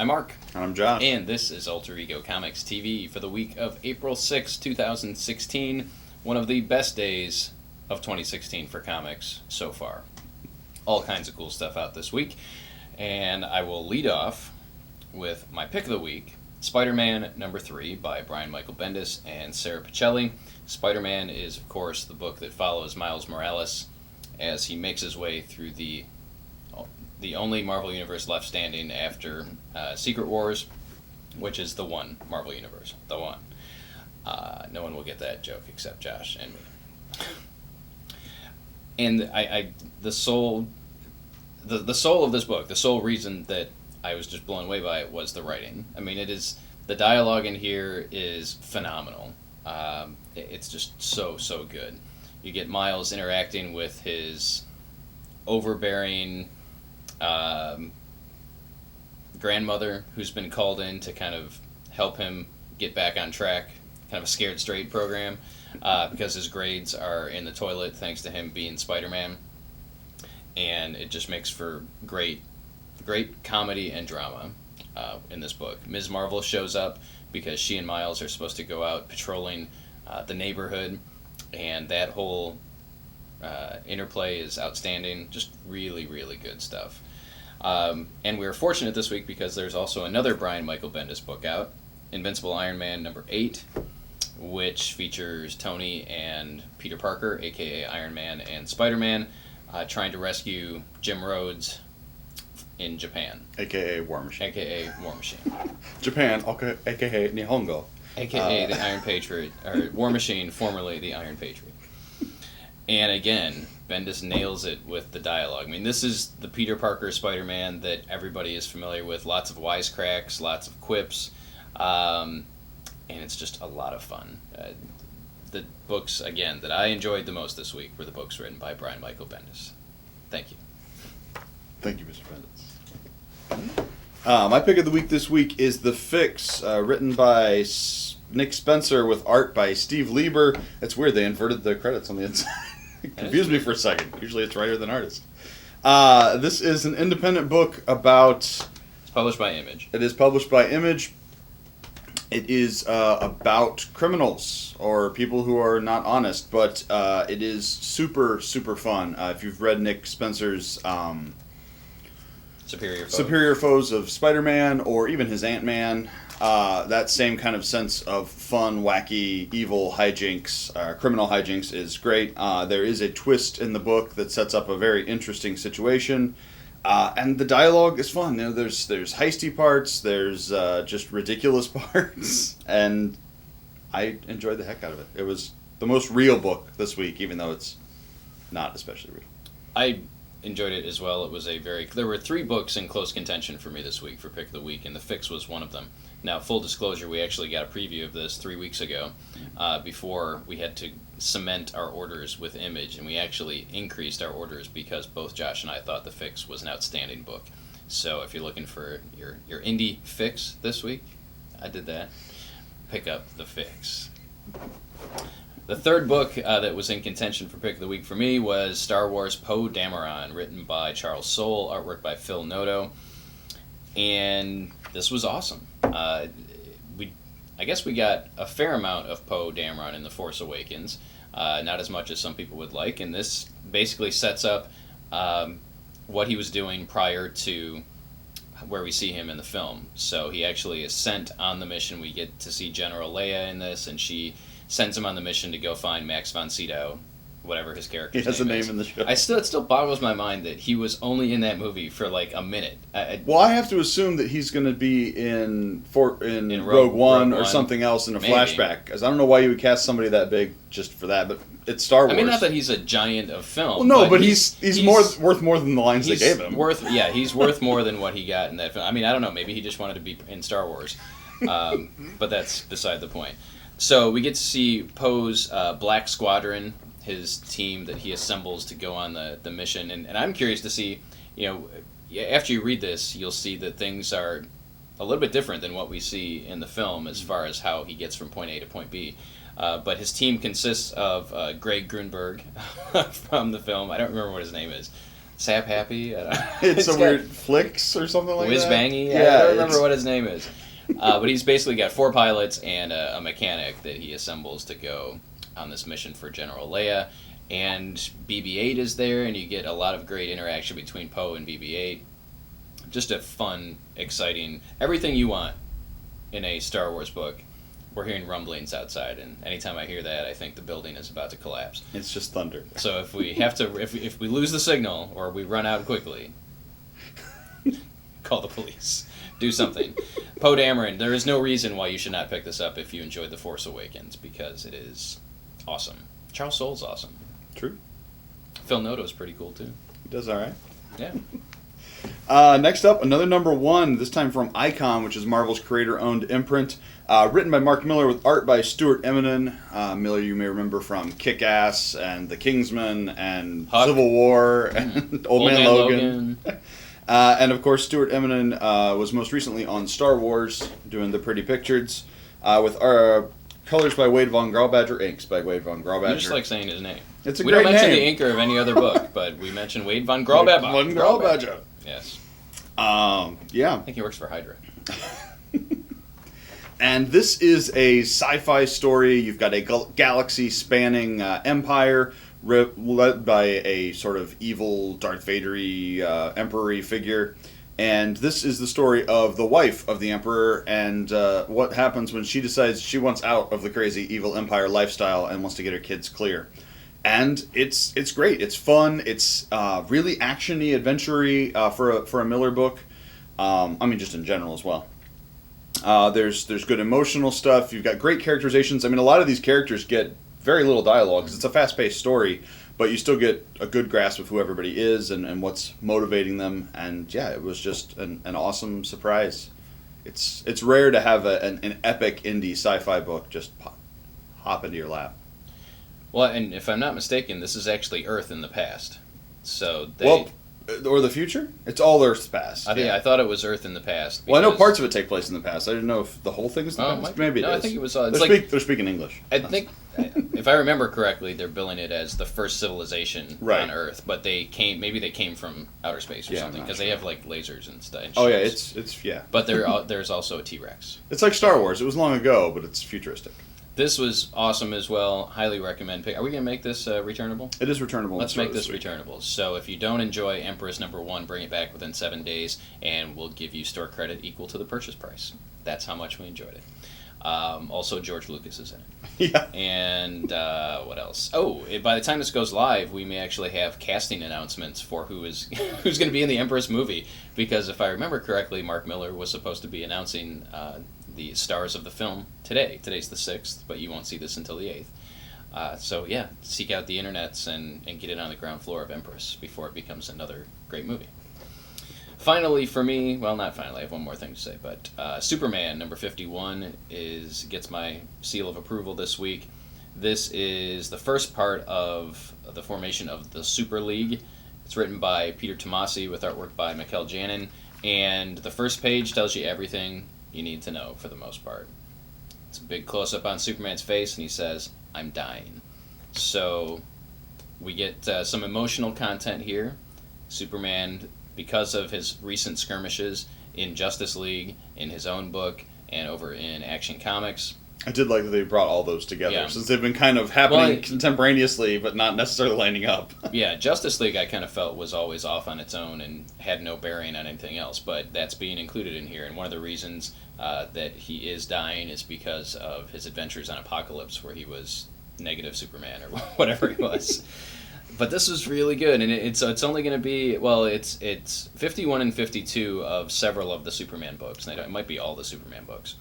I'm Mark. And I'm Josh. And this is Alter Ego Comics TV for the week of April 6, 2016. One of the best days of 2016 for comics so far. All kinds of cool stuff out this week. And I will lead off with my pick of the week, Spider-Man number 3 by Brian Michael Bendis and Sarah Pichelli. Spider-Man is, of course, the book that follows Miles Morales as he makes his way through the only Marvel Universe left standing after Secret Wars, which is the one Marvel Universe. The one. No one will get that joke except Josh and me. And the soul of this book, the sole reason that I was just blown away by it was the writing. I mean, the dialogue in here is phenomenal. It's just so good. You get Miles interacting with his overbearing grandmother, who's been called in to kind of help him get back on track, kind of a scared straight program, because his grades are in the toilet thanks to him being Spider-Man. And it just makes for great comedy and drama in this book. Ms. Marvel shows up because she and Miles are supposed to go out patrolling the neighborhood, and that whole interplay is outstanding. Just really good stuff. And we were fortunate this week because there's also another Brian Michael Bendis book out, Invincible Iron Man number 8, which features Tony and Peter Parker, aka Iron Man and Spider-Man, trying to rescue Jim Rhodes in Japan. AKA War Machine. AKA War Machine. Japan, AKA Nihongo. AKA the Iron Patriot, or War Machine, formerly the Iron Patriot. And again, Bendis nails it with the dialogue. I mean, this is the Peter Parker Spider-Man that everybody is familiar with. Lots of wisecracks, lots of quips, and it's just a lot of fun. The books, again, that I enjoyed the most this week were the books written by Brian Michael Bendis. Thank you. Thank you, Mr. Bendis. My pick of the week this week is The Fix, written by Nick Spencer with art by Steve Lieber. It's weird, they inverted the credits on the inside. It confused me for a second. Usually it's writer than artist. This is an independent book about... It's published by Image. It is published by Image. It is about criminals or people who are not honest, but it is super fun. If you've read Nick Spencer's Superior Foes of Spider-Man, or even his Ant-Man, that same kind of sense of fun, wacky, evil hijinks, criminal hijinks is great. There is a twist in the book that sets up a very interesting situation. And the dialogue is fun. You know, there's heisty parts, there's just ridiculous parts, and I enjoyed the heck out of it. It was the most real book this week, even though it's not especially real. I enjoyed it as well. There were 3 books in close contention for me this week for Pick of the Week, and The Fix was one of them. Now, full disclosure, we actually got a preview of this 3 weeks ago before we had to cement our orders with Image, and we actually increased our orders because both Josh and I thought The Fix was an outstanding book. So if you're looking for your indie fix this week, I did that. Pick up The Fix. The third book that was in contention for Pick of the Week for me was Star Wars Poe Dameron, written by Charles Soule, artwork by Phil Noto. And this was awesome. I guess we got a fair amount of Poe Dameron in The Force Awakens, not as much as some people would like, and this basically sets up what he was doing prior to where we see him in the film. So he actually is sent on the mission. We get to see General Leia in this, and she sends him on the mission to go find Max von Sydow, whatever his character's name is. He has a name in the show. It still boggles my mind that he was only in that movie for like a minute. Well, I have to assume that he's going to be in Rogue One or something else in a flashback. Because I don't know why you would cast somebody that big just for that, but it's Star Wars. I mean, not that he's a giant of film. Well, no, but he's worth more than the lines they gave him. He's worth more than what he got in that film. I mean, I don't know. Maybe he just wanted to be in Star Wars. But that's beside the point. So we get to see Poe's Black Squadron, his team that he assembles to go on the mission. And I'm curious to see, after you read this, you'll see that things are a little bit different than what we see in the film as far as how he gets from point A to point B. But his team consists of Greg Grunberg from the film. I don't remember what his name is. Sap Happy. It's a weird Flicks or something like Whiz that. Bangy. I don't remember what his name is. But he's basically got 4 pilots and a mechanic that he assembles to go on this mission for General Leia. And BB-8 is there, and you get a lot of great interaction between Poe and BB-8. Just a fun, exciting, everything you want in a Star Wars book. We're hearing rumblings outside, and anytime I hear that, I think the building is about to collapse. It's just thunder. So if we have to, if we lose the signal or we run out quickly, call the police. Do something. Poe Dameron, there is no reason why you should not pick this up if you enjoyed The Force Awakens, because it is awesome. Charles Soule's awesome. True. Phil Noto's pretty cool, too. He does all right. Yeah. Next up, another #1, this time from Icon, which is Marvel's creator-owned imprint. Written by Mark Millar with art by Stuart Eminem. Millar you may remember from Kick-Ass and The Kingsman and Huck. Civil War and Old Man Logan. And of course, Stuart Eminem was most recently on Star Wars, doing the pretty pictures, with colors by Wade Von Grawbadger, inks by Wade Von Grawbadger. You just like saying his name. It's a we great don't mention name. the inker of any other book, but we mention Wade Von Grawbadger. Von Grawbadger. Yes. Yeah. I think he works for Hydra. And this is a sci-fi story. You've got a galaxy-spanning empire led by a sort of evil Darth Vader-y, emperor-y figure. And this is the story of the wife of the emperor and what happens when she decides she wants out of the crazy evil empire lifestyle and wants to get her kids clear. And it's great. It's fun. It's really action-y, adventure-y for a Millar book. I mean, just in general as well. There's good emotional stuff. You've got great characterizations. I mean, a lot of these characters get very little dialogue because it's a fast-paced story, but you still get a good grasp of who everybody is and what's motivating them. And yeah, it was just an awesome surprise. It's rare to have an epic indie sci-fi book just hop into your lap. Well, and if I'm not mistaken, this is actually Earth in the past. So or the future? It's all Earth's past. I thought it was Earth in the past. Well, I know parts of it take place in the past. I didn't know if the whole thing is the past. Maybe it is. I think it was. They're speaking English. I think, if I remember correctly, they're billing it as the first civilization on Earth, but they came from outer space or something because they have like lasers and stuff. Oh yeah, it's yeah. But there's also a T-Rex. It's like Star Wars. It was long ago, but it's futuristic. This was awesome as well. Highly recommend. Are we going to make this returnable? It is returnable. Let's make this returnable. So if you don't enjoy Empress #1, bring it back within 7 days, and we'll give you store credit equal to the purchase price. That's how much we enjoyed it. Also, George Lucas is in it. Yeah. And what else? Oh, by the time this goes live, we may actually have casting announcements for who's going to be in the Empress movie. Because if I remember correctly, Mark Millar was supposed to be announcing the stars of the film today. Today's the 6th, but you won't see this until the 8th. So yeah, seek out the internets and get it on the ground floor of Empress before it becomes another great movie. Finally, for me, well, not finally, I have one more thing to say, but Superman #51 gets my seal of approval this week. This is the first part of the formation of the Super League. It's written by Peter Tomasi with artwork by Mikel Janin, and the first page tells you everything you need to know for the most part. It's a big close-up on Superman's face, and he says, "I'm dying." So we get some emotional content here. Superman, because of his recent skirmishes in Justice League, in his own book, and over in Action Comics. I did like that they brought all those together, since they've been kind of happening contemporaneously, but not necessarily lining up. Yeah, Justice League I kind of felt was always off on its own and had no bearing on anything else, but that's being included in here. And one of the reasons that he is dying is because of his adventures on Apocalypse, where he was negative Superman or whatever he was. But this was really good, and it's only going to be, well, it's 51 and 52 of several of the Superman books. It might be all the Superman books.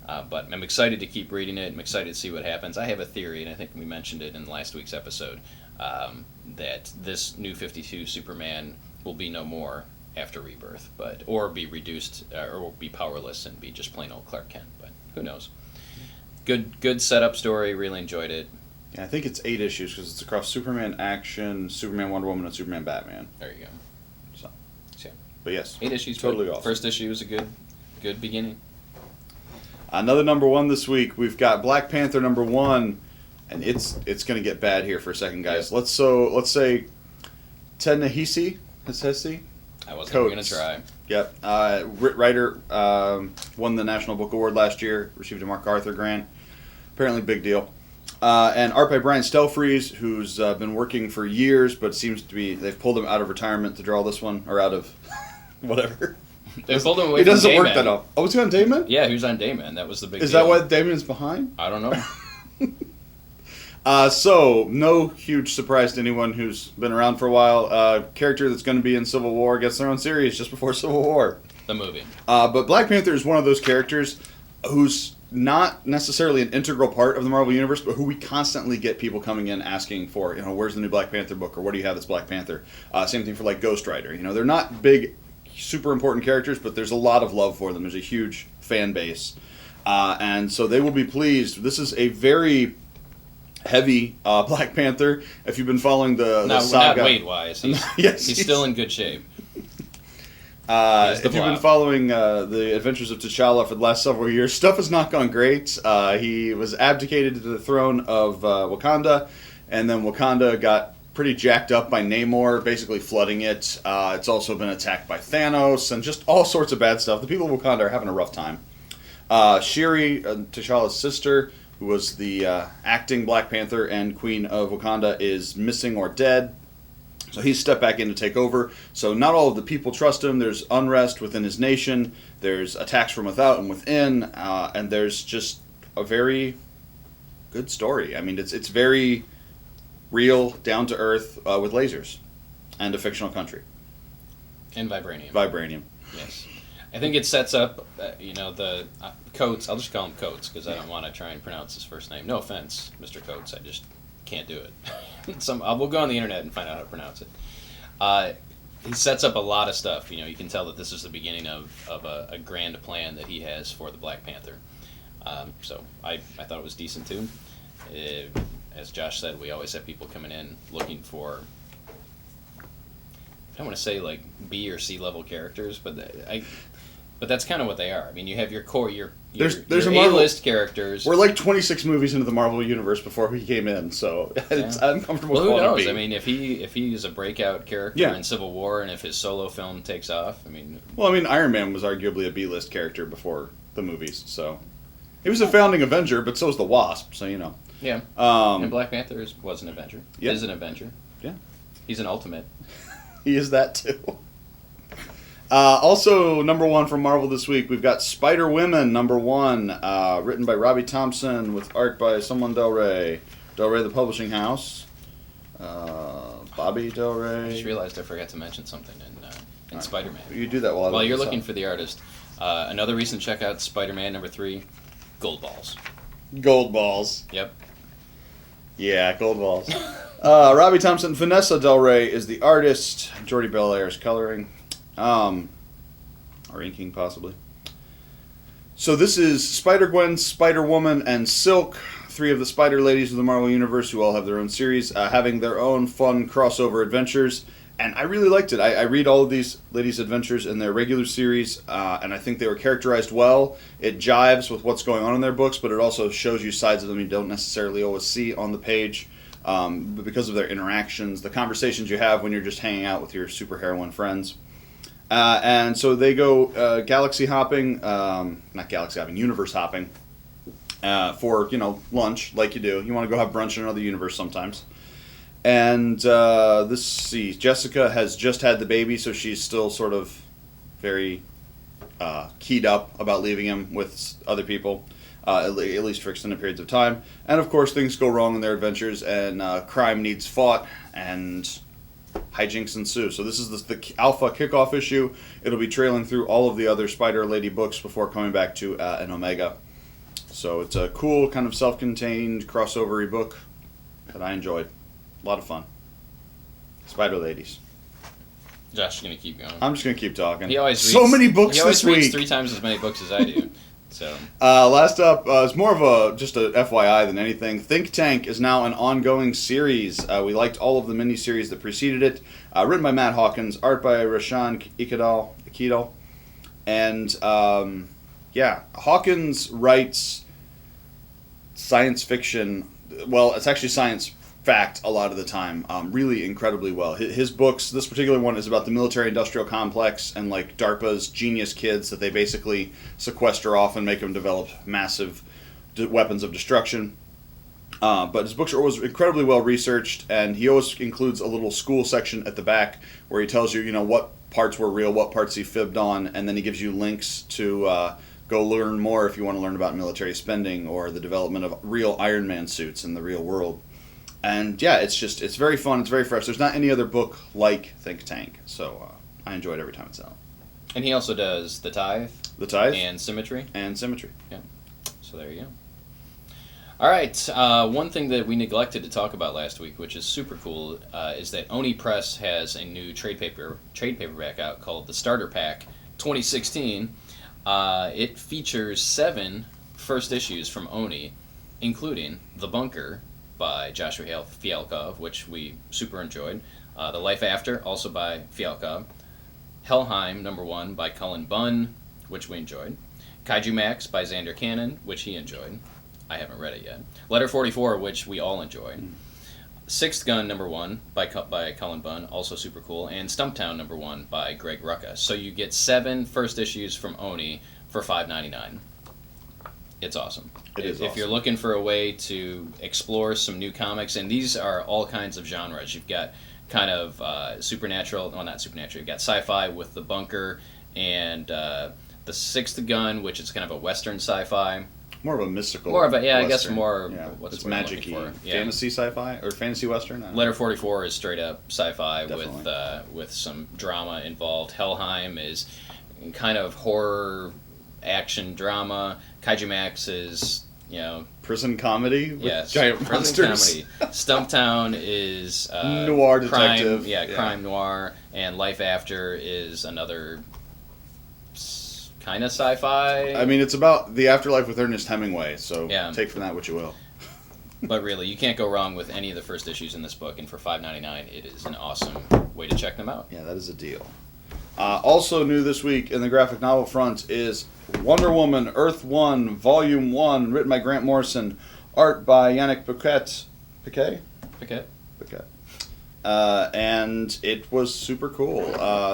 But I'm excited to keep reading it. I'm excited to see what happens. I have a theory, and I think we mentioned it in last week's episode, that this new 52 Superman will be no more after Rebirth, or be reduced, or be powerless and be just plain old Clark Kent. But who knows? Good setup story. Really enjoyed it. Yeah, I think it's 8 issues because it's across Superman Action, Superman Wonder Woman, and Superman Batman. There you go. So, but yes, 8 issues. Totally awesome. First issue was a good beginning. Another #1 this week. We've got Black Panther #1, and it's going to get bad here for a second, guys. Yep. Let's say Ta-Nehisi Has he? I wasn't even going Coates. to try. Yep. Writer won the National Book Award last year. Received a MacArthur grant. Apparently, big deal. And art by Brian Stelfreeze, who's been working for years, but seems to be they've pulled him out of retirement to draw this one, or out of whatever. They pulled him away He from doesn't work Dayman. that up. Oh, was he on Damon? Yeah, he was on Dayman. That was the big Is deal. that why Damon's behind? I don't know. So, no huge surprise to anyone who's been around for a while. Character that's going to be in Civil War gets their own series just before Civil War. The movie. But Black Panther is one of those characters who's not necessarily an integral part of the Marvel Universe, but who we constantly get people coming in asking for, where's the new Black Panther book, or what do you have that's Black Panther? Same thing for, like, Ghost Rider. They're not big, super important characters, but there's a lot of love for them. There's a huge fan base. And so they will be pleased. This is a very heavy Black Panther. If you've been following the saga... Not weight-wise. Yes, he's still in good shape. If you've been following the adventures of T'Challa for the last several years, stuff has not gone great. He was abdicated to the throne of Wakanda, and then Wakanda got pretty jacked up by Namor, basically flooding it. It's also been attacked by Thanos, and just all sorts of bad stuff. The people of Wakanda are having a rough time. Shuri, T'Challa's sister, who was the acting Black Panther and Queen of Wakanda, is missing or dead. So he's stepped back in to take over. So not all of the people trust him. There's unrest within his nation. There's attacks from without and within. And there's just a very good story. I mean, it's very real, down to earth, with lasers and a fictional country. And vibranium. Vibranium. Yes. I think it sets up, the Coates. I'll just call him Coates because I don't want to try and pronounce his first name. No offense, Mr. Coates. I just can't do it. We'll go on the internet and find out how to pronounce it. He sets up a lot of stuff. You can tell that this is the beginning of a grand plan that he has for the Black Panther. So I thought it was decent too. As Josh said, we always have people coming in looking for, I don't want to say like B or C level characters, but that's kind of what they are. I mean, you have your core, your There's your a Marvel- A-list characters. We're like 26 movies into the Marvel Universe before he came in, so it's uncomfortable. Well, who calling him knows? B. I mean, if he's a breakout character in Civil War, and if his solo film takes off, Iron Man was arguably a B-list character before the movies, so he was a founding Avenger, but so was the Wasp. So yeah. And Black Panther was an Avenger. Yeah. Is an Avenger. Yeah. He's an Ultimate. He is that too. Also, number one from Marvel this week, we've got Spider-Women, number one, written by Robbie Thompson with art by someone Del Rey. Del Rey, the publishing house. Bobby Del Rey. I just realized I forgot to mention something in Right. Spider-Man. You do that while you're looking for the artist. Another recent checkout, Spider-Man number 3, Gold Balls. Gold Balls. Yep. Yeah, Gold Balls. Robbie Thompson, Vanessa Del Rey is the artist. Jordi Belair is coloring. Or inking, possibly. So this is Spider-Gwen, Spider-Woman, and Silk, 3 of the Spider Ladies of the Marvel Universe, who all have their own series, having their own fun crossover adventures. And I really liked it. I read all of these ladies' adventures in their regular series, and I think they were characterized well. It jives with what's going on in their books, but it also shows you sides of them you don't necessarily always see on the page. But because of their interactions, the conversations you have when you're just hanging out with your superheroine friends. And so they go galaxy hopping, not galaxy hopping, universe hopping, for, lunch, like you do. You want to go have brunch in another universe sometimes. And Jessica has just had the baby, so she's still sort of very keyed up about leaving him with other people, at least for extended periods of time. And of course, things go wrong in their adventures, and crime needs fought, and hijinks ensue. So this is the alpha kickoff issue. It'll be trailing through all of the other Spider Lady books before coming back to an Omega. So it's a cool kind of self-contained crossover-y book that I enjoyed. A lot of fun. Spider Ladies. Josh is going to keep going. I'm just going to keep talking. He always reads, so many books he always this reads week. 3 times as many books as I do. So last up, it's more of just a FYI than anything. Think Tank is now an ongoing series. We liked all of the miniseries that preceded it. Written by Matt Hawkins, art by Rashan Ikedal. And Hawkins writes science fiction. Well, it's actually science fact a lot of the time, really incredibly well. His books, this particular one is about the military-industrial complex and like DARPA's genius kids that they basically sequester off and make them develop massive weapons of destruction. But his books are always incredibly well researched, and he always includes a little school section at the back where he tells you, what parts were real, what parts he fibbed on, and then he gives you links to go learn more if you want to learn about military spending or the development of real Iron Man suits in the real world. And yeah, it's very fun, it's very fresh. There's not any other book like Think Tank, so I enjoy it every time it's out. And he also does The Tithe. And Symmetry. Yeah. So there you go. All right, one thing that we neglected to talk about last week, which is super cool, is that Oni Press has a new trade paperback out called The Starter Pack 2016. It features 7 first issues from Oni, including The Bunker by Joshua Fialkov, which we super enjoyed. The Life After, also by Fialkov. Helheim, #1, by Cullen Bunn, which we enjoyed. Kaiju Max by Xander Cannon, which he enjoyed. I haven't read it yet. Letter 44, which we all enjoyed. Sixth Gun, #1, by Cullen Bunn, also super cool. And Stumptown, #1, by Greg Rucka. So you get 7 first issues from Oni for $5.99. It's awesome. If you're looking for a way to explore some new comics, and these are all kinds of genres. You've got kind of supernatural, well, not supernatural, you've got sci-fi with The Bunker, and The Sixth Gun, which is kind of a Western sci-fi. More of a mystical. Western. I guess more. Yeah. It's what magic-y. Fantasy sci-fi or fantasy Western. Letter 44 is straight up sci-fi Definitely. with some drama involved. Helheim is kind of horror action drama. Kaiju Max is prison comedy with giant prison monsters. Comedy. Stumptown is noir detective. Crime noir, and Life After is another kind of sci-fi. I mean, it's about the afterlife with Ernest Hemingway, so take from that what you will. But really, you can't go wrong with any of the first issues in this book, and for $5.99, it is an awesome way to check them out. Yeah, that is a deal. Also new this week in the graphic novel front is Wonder Woman Earth 1, Volume 1, written by Grant Morrison, art by Yannick Piquet. And it was super cool.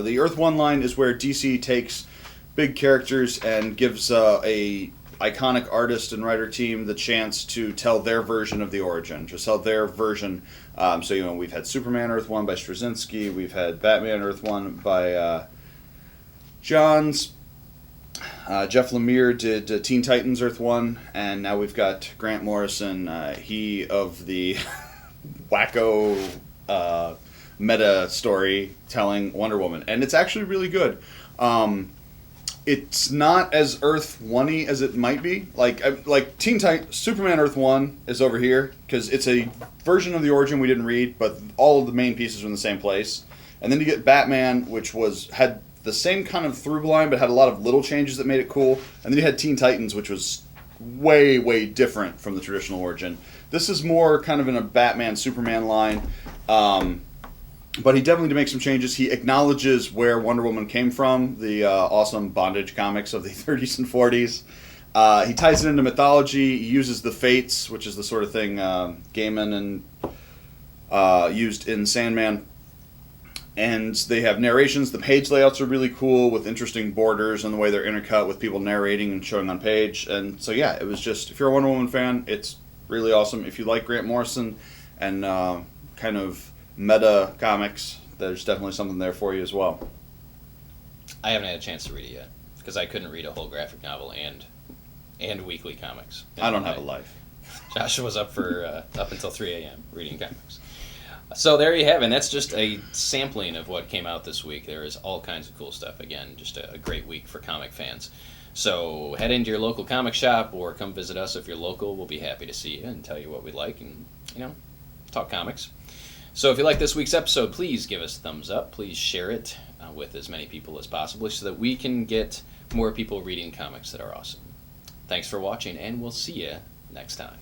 The Earth 1 line is where DC takes big characters and gives a iconic artist and writer team the chance to tell their version of the origin, to tell their version. So we've had Superman Earth 1 by Straczynski, we've had Batman Earth 1 by Johns. Jeff Lemire did Teen Titans Earth 1, and now we've got Grant Morrison, he of the wacko meta story telling Wonder Woman, and it's actually really good. It's not as Earth 1-y as it might be. Like Teen Titans, Superman Earth 1 is over here because it's a version of the origin we didn't read, but all of the main pieces are in the same place. And then you get Batman, which had the same kind of through line, but had a lot of little changes that made it cool. And then you had Teen Titans, which was way, way different from the traditional origin. This is more kind of in a Batman-Superman line. But he definitely did make some changes. He acknowledges where Wonder Woman came from, the awesome Bondage comics of the 30s and 40s. He ties it into mythology. He uses the Fates, which is the sort of thing Gaiman and used in Sandman. And they have narrations. The page layouts are really cool with interesting borders and the way they're intercut with people narrating and showing on page. And so, yeah, it was just, if you're a Wonder Woman fan, it's really awesome. If you like Grant Morrison and kind of meta comics, there's definitely something there for you as well. I haven't had a chance to read it yet because I couldn't read a whole graphic novel and weekly comics. I don't have a life. Josh was up until 3 a.m. reading comics. So there you have it. And that's just a sampling of what came out this week. There is all kinds of cool stuff. Again, just a great week for comic fans. So head into your local comic shop or come visit us if you're local. We'll be happy to see you and tell you what we like and, talk comics. So if you like this week's episode, please give us a thumbs up. Please share it with as many people as possible so that we can get more people reading comics that are awesome. Thanks for watching, and we'll see you next time.